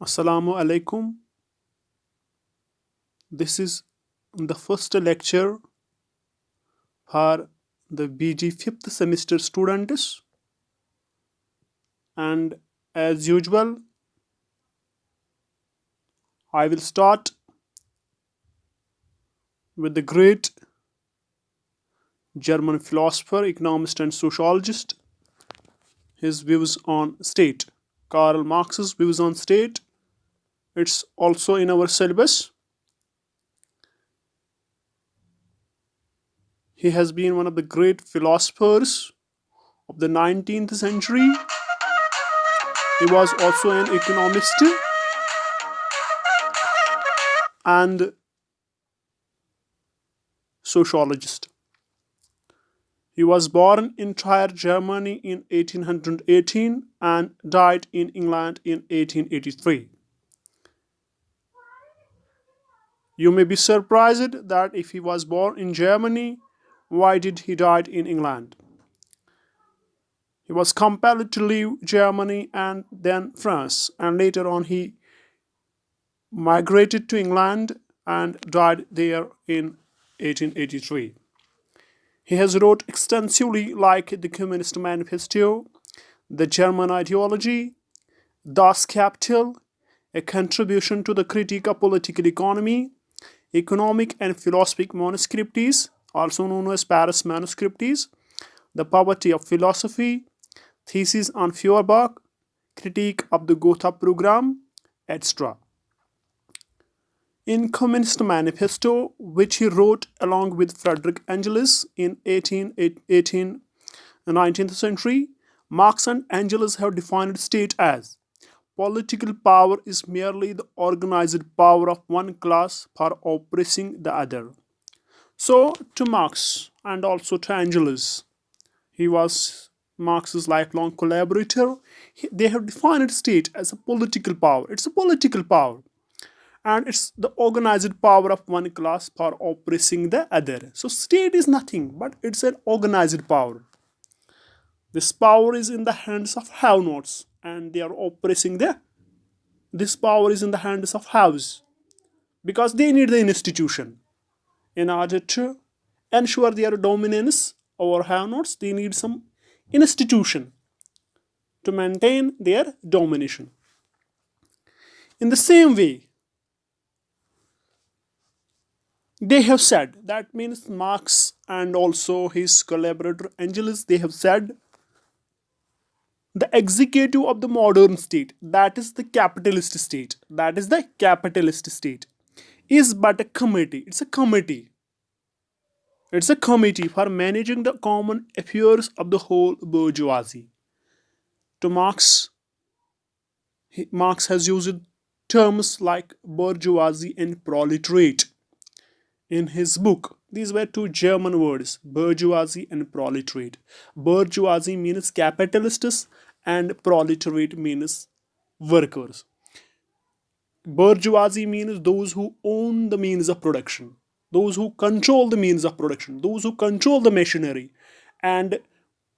Assalamu alaikum. This is the first lecture for the BG fifth semester students, and as usual, I will start with the great German philosopher, economist, and sociologist, his views on state. Karl Marx's views on state. It's also in our syllabus. He has been one of the great philosophers of the 19th century. He was also an economist and sociologist. He was born in Trier, Germany in 1818 and died in England in 1883. You may be surprised that if he was born in Germany, why did he die in England? He was compelled to leave Germany and then France, and later on he migrated to England and died there in 1883. He has wrote extensively like the Communist Manifesto, the German Ideology, Das Kapital, a contribution to the critique of political economy, economic and philosophic manuscripts, also known as Paris manuscripts, the poverty of philosophy, thesis on Feuerbach, critique of the Gotha program, etc. In Communist Manifesto, which he wrote along with Frederick Engels in 1818, the 19th century, Marx and Engels have defined state as political power is merely the organized power of one class for oppressing the other. So, to Marx and also to Engels, he was Marx's lifelong collaborator. They have defined state as a political power. It's a political power, and it's the organized power of one class for oppressing the other. So, state is nothing but it's an organized power. This power is in the hands of have-nots, and they are oppressing the. This power is in the hands of haves because they need the institution in order to ensure their dominance over have-nots. They need some institution to maintain their domination. In the same way, they have said, that means Marx and also his collaborator Engels, they have said the executive of the modern state, that is the capitalist state, is but a committee. It's a committee for managing the common affairs of the whole bourgeoisie. To Marx has used terms like bourgeoisie and proletariat in his book. These were two German words, bourgeoisie and proletariat. Bourgeoisie means capitalists and proletariat means workers. Bourgeoisie means those who own the means of production, those who control the means of production, those who control the machinery. And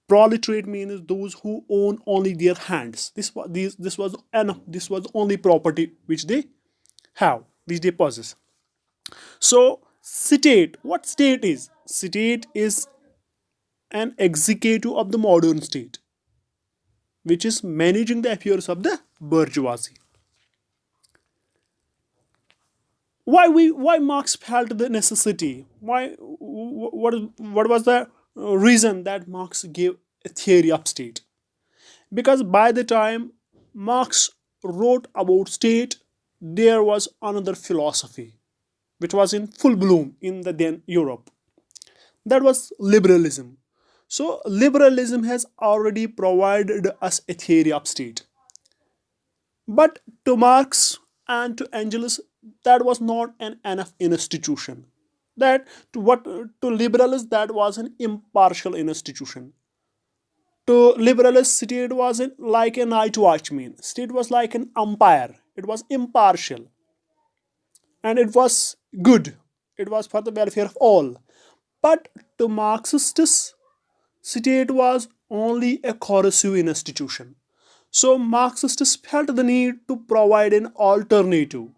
proletariat means those who own only their hands. This was enough. This was only property which they have, which they possess. So, state, what state is? State is an executive of the modern state, which is managing the affairs of the bourgeoisie. Why Marx felt the necessity? What was the reason that Marx gave a theory of state? Because by the time Marx wrote about state, there was another philosophy which was in full bloom in the then Europe. That was liberalism. So liberalism has already provided us a theory of state. But to Marx and to Engels, that was not an enough institution. That to liberals, that was an impartial institution. To liberals, state was like a night watchman. State was like an umpire. It was impartial, and it was good. It was for the welfare of all. But to Marxists, state was only a coercive institution. So Marxists felt the need to provide an alternative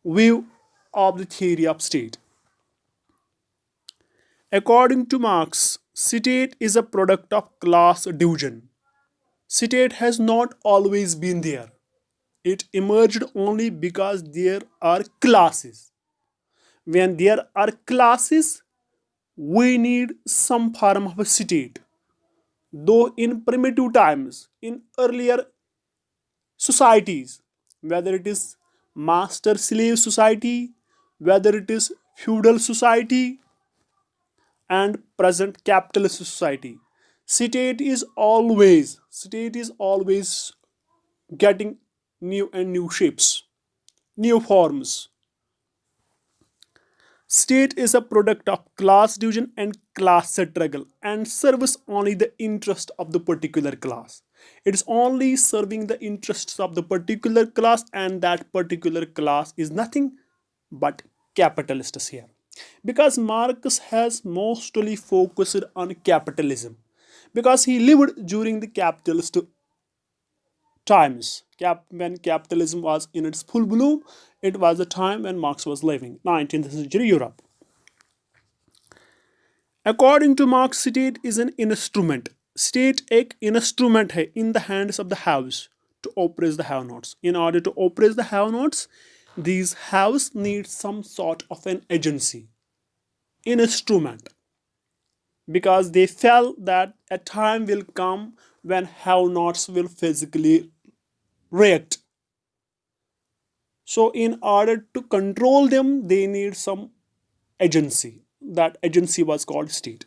view of the theory of state. According to Marx, state is a product of class division. State has not always been there. It emerged only because there are classes. When there are classes, we need some form of a state. Though in primitive times, in earlier societies, whether it is master slave society, whether it is feudal society, and present capitalist society, state is always getting new and new shapes, new forms. State is a product of class division and class struggle and serves only the interest of the particular class. It is only serving the interests of the particular class, and that particular class is nothing but capitalists here. Because Marx has mostly focused on capitalism, because he lived during the capitalist times. When capitalism was in its full bloom, it was the time when Marx was living, 19th century Europe. According to Marx, state is an instrument. State एक instrument है in the hands of the haves to oppress the have-nots. In order to oppress the have-nots, these haves need some sort of an agency, instrument, because they felt that a time will come when have-nots will physically react. So, in order to control them, they need some agency. That agency was called state.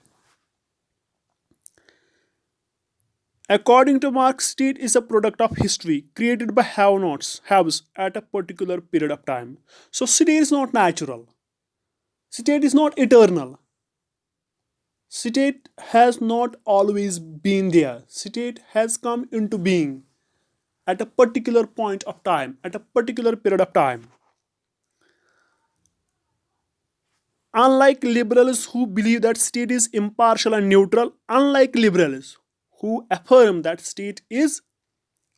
According to Marx, state is a product of history created by have-nots, haves at a particular period of time. So, state is not natural. State is not eternal. State has not always been there. State has come into being at a particular point of time, at a particular period of time. Unlike liberals who believe that state is impartial and neutral, unlike liberals who affirm that state is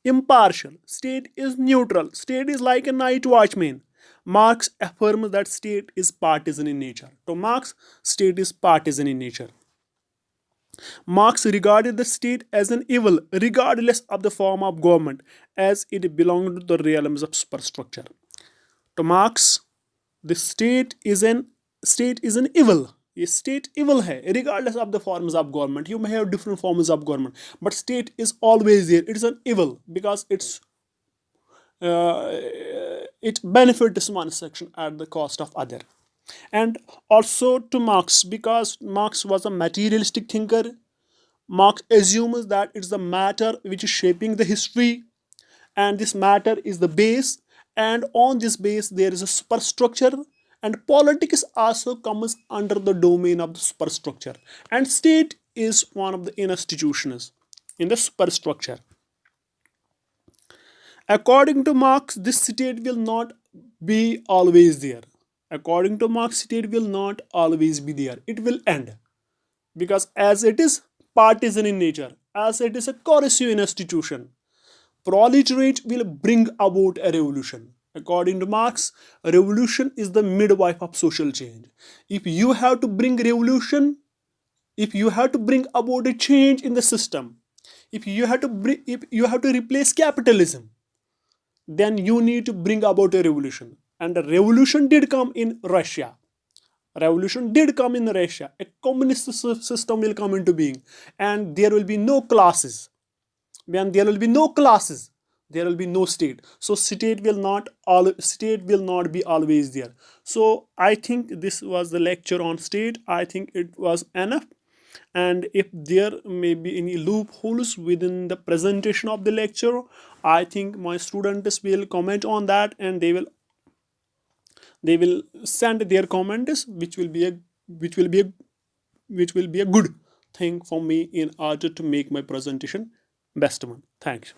impartial, state is neutral, state is like a night watchman, Marx affirms that state is partisan in nature. To Marx, state is partisan in nature. Marx regarded the state as an evil, regardless of the form of government, as it belonged to the realms of superstructure. To Marx, the state is an evil. A state evil hai, regardless of the forms of government. You may have different forms of government, but state is always there. It is an evil because it benefits one section at the cost of other. And also to Marx, because Marx was a materialistic thinker, Marx assumes that it's the matter which is shaping the history, and this matter is the base, and on this base there is a superstructure, and politics also comes under the domain of the superstructure, and state is one of the institutions in the superstructure. According to Marx, this state will not be always there. According to Marx, state will not always be there. It will end. Because as it is partisan in nature, as it is a coercive institution, proletariat will bring about a revolution. According to Marx, a revolution is the midwife of social change. If you have to bring revolution, if you have to bring about a change in the system, if you have to replace capitalism, then you need to bring about a revolution. And a revolution did come in Russia. Revolution did come in Russia. A communist system will come into being, and there will be no classes. When there will be no classes, there will be no state. So state will not be always there. So I think this was the lecture on state. I think it was enough. And if there may be any loopholes within the presentation of the lecture, I think my students will comment on that, and they will send their comments, which will be a good thing for me in order to make my presentation best one. Thanks.